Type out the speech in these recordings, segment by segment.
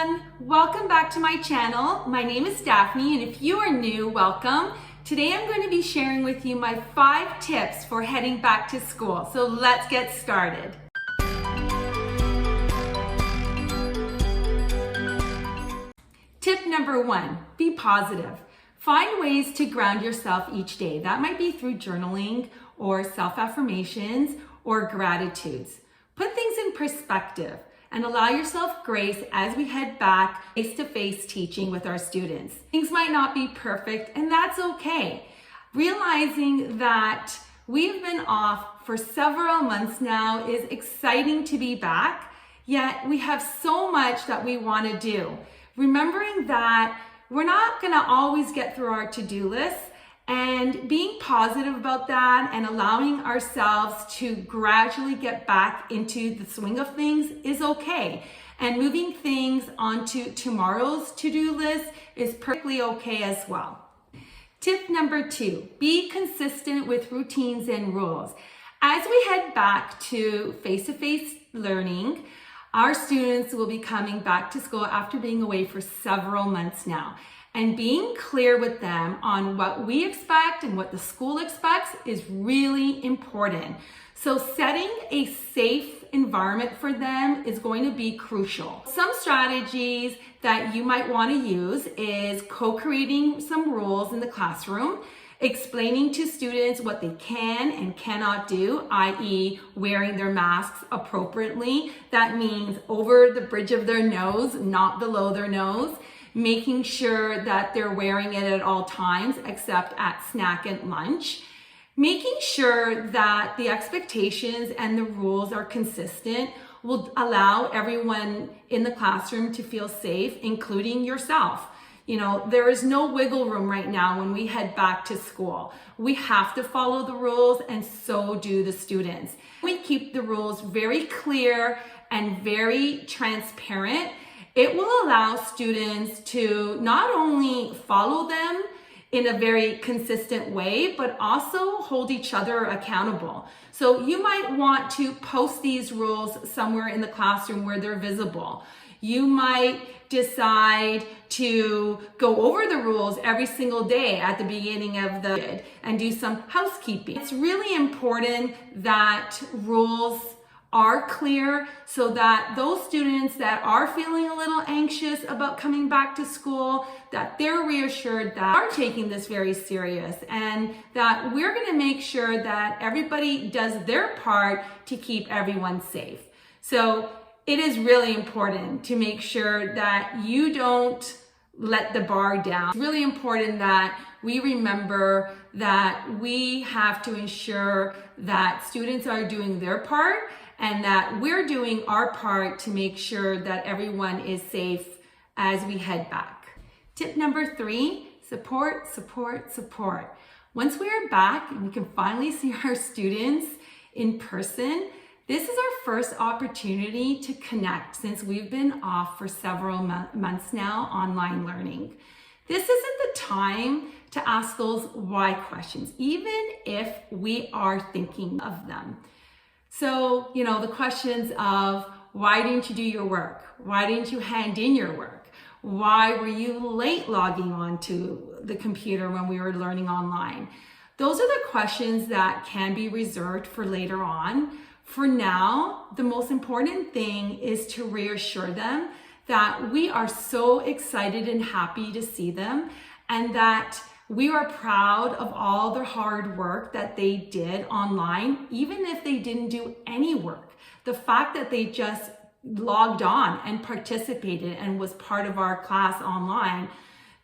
everyone, welcome back to my channel. My name is Daphne, and if you are new, welcome. Today I'm going to be sharing with you my 5 tips for heading back to school. So let's get started. Tip number 1, be positive. Find ways to ground yourself each day. That might be through journaling or self-affirmations or gratitudes. Put things in perspective and allow yourself grace as we head back face-to-face teaching with our students. Things might not be perfect, and that's okay. Realizing that we've been off for several months now is exciting to be back, yet we have so much that we want to do. Remembering that we're not going to always get through our to-do list, and being positive about that and allowing ourselves to gradually get back into the swing of things is okay. And moving things onto tomorrow's to-do list is perfectly okay as well. Tip number 2, be consistent with routines and rules. As we head back to face-to-face learning, our students will be coming back to school after being away for several months now. And being clear with them on what we expect and what the school expects is really important. So setting a safe environment for them is going to be crucial. Some strategies that you might want to use is co-creating some rules in the classroom, explaining to students what they can and cannot do, i.e. wearing their masks appropriately. That means over the bridge of their nose, not below their nose. Making sure that they're wearing it at all times except at snack and lunch. Making sure that the expectations and the rules are consistent will allow everyone in the classroom to feel safe, including yourself. You know, there is no wiggle room right now when we head back to school. We have to follow the rules, and so do the students. We keep the rules very clear and very transparent. It will allow students to not only follow them in a very consistent way, but also hold each other accountable. So you might want to post these rules somewhere in the classroom where they're visible. You might decide to go over the rules every single day at the beginning of the day and do some housekeeping. It's really important that rules are clear so that those students that are feeling a little anxious about coming back to school, that they're reassured that we're taking this very serious and that we're going to make sure that everybody does their part to keep everyone safe. So it is really important to make sure that you don't let the bar down. It's really important that we remember that we have to ensure that students are doing their part and that we're doing our part to make sure that everyone is safe as we head back. Tip number 3, support, support, support. Once we are back and we can finally see our students in person, this is our first opportunity to connect since we've been off for several months now online learning. This isn't the time to ask those why questions, even if we are thinking of them. So, you know, the questions of why didn't you do your work? Why didn't you hand in your work? Why were you late logging on to the computer when we were learning online? Those are the questions that can be reserved for later on. For now, the most important thing is to reassure them that we are so excited and happy to see them and that we are proud of all the hard work that they did online, even if they didn't do any work. The fact that they just logged on and participated and was part of our class online,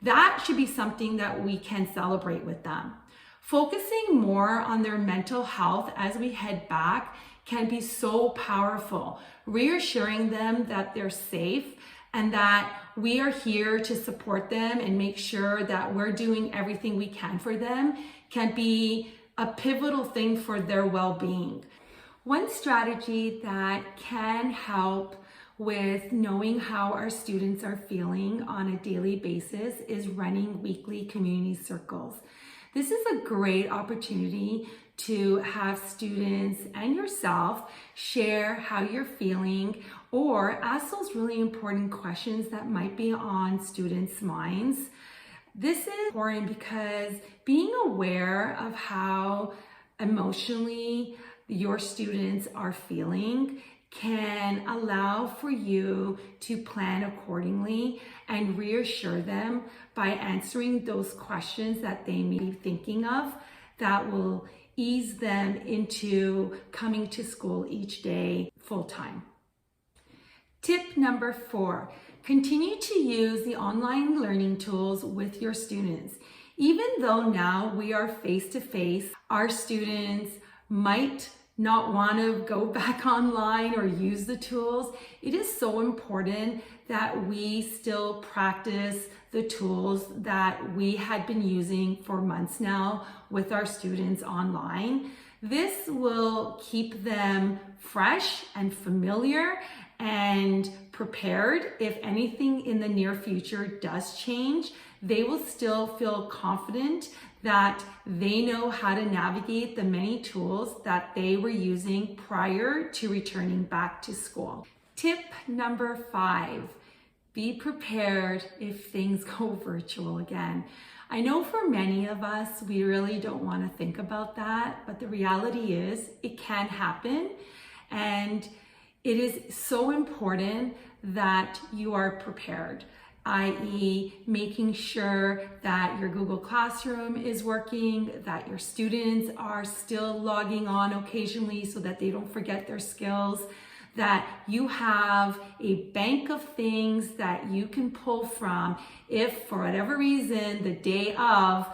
that should be something that we can celebrate with them. Focusing more on their mental health as we head back can be so powerful. Reassuring them that they're safe and that we are here to support them and make sure that we're doing everything we can for them can be a pivotal thing for their well-being. One strategy that can help with knowing how our students are feeling on a daily basis is running weekly community circles. This is a great opportunity to have students and yourself share how you're feeling or ask those really important questions that might be on students' minds. This is important because being aware of how emotionally your students are feeling can allow for you to plan accordingly and reassure them by answering those questions that they may be thinking of that will ease them into coming to school each day full time. Tip number 4, continue to use the online learning tools with your students. Even though now we are face-to-face, our students might not want to go back online or use the tools. It is so important that we still practice the tools that we had been using for months now with our students online. This will keep them fresh and familiar and prepared. If anything in the near future does change, they will still feel confident that they know how to navigate the many tools that they were using prior to returning back to school. Tip number 5, be prepared if things go virtual again. I know for many of us, we really don't want to think about that, but the reality is it can happen, and it is so important that you are prepared, i.e. making sure that your Google Classroom is working, that your students are still logging on occasionally so that they don't forget their skills, that you have a bank of things that you can pull from if for whatever reason the day of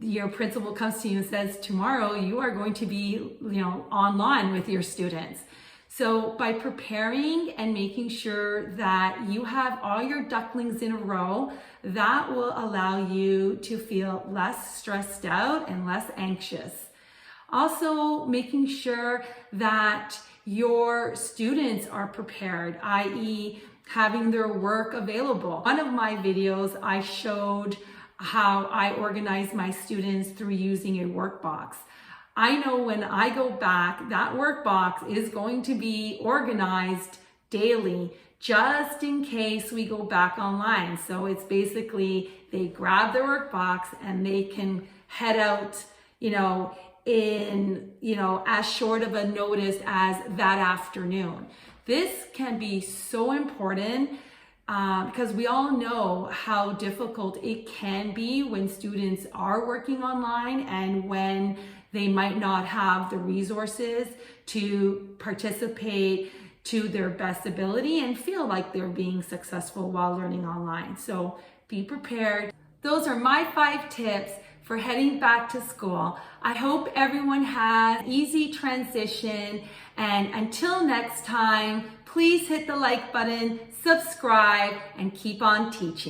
your principal comes to you and says tomorrow you are going to be online with your students. So by preparing and making sure that you have all your ducklings in a row, that will allow you to feel less stressed out and less anxious. Also, making sure that your students are prepared, i.e. having their work available. One of my videos, I showed how I organize my students through using a workbox. I know when I go back, that workbox is going to be organized daily, just in case we go back online. So it's basically, they grab their workbox and they can head out, in, as short of a notice as that afternoon. This can be so important because we all know how difficult it can be when students are working online and when they might not have the resources to participate to their best ability and feel like they're being successful while learning online. So be prepared. Those are my 5 tips for heading back to school. I hope everyone has an easy transition, and until next time, please hit the like button, subscribe, and keep on teaching.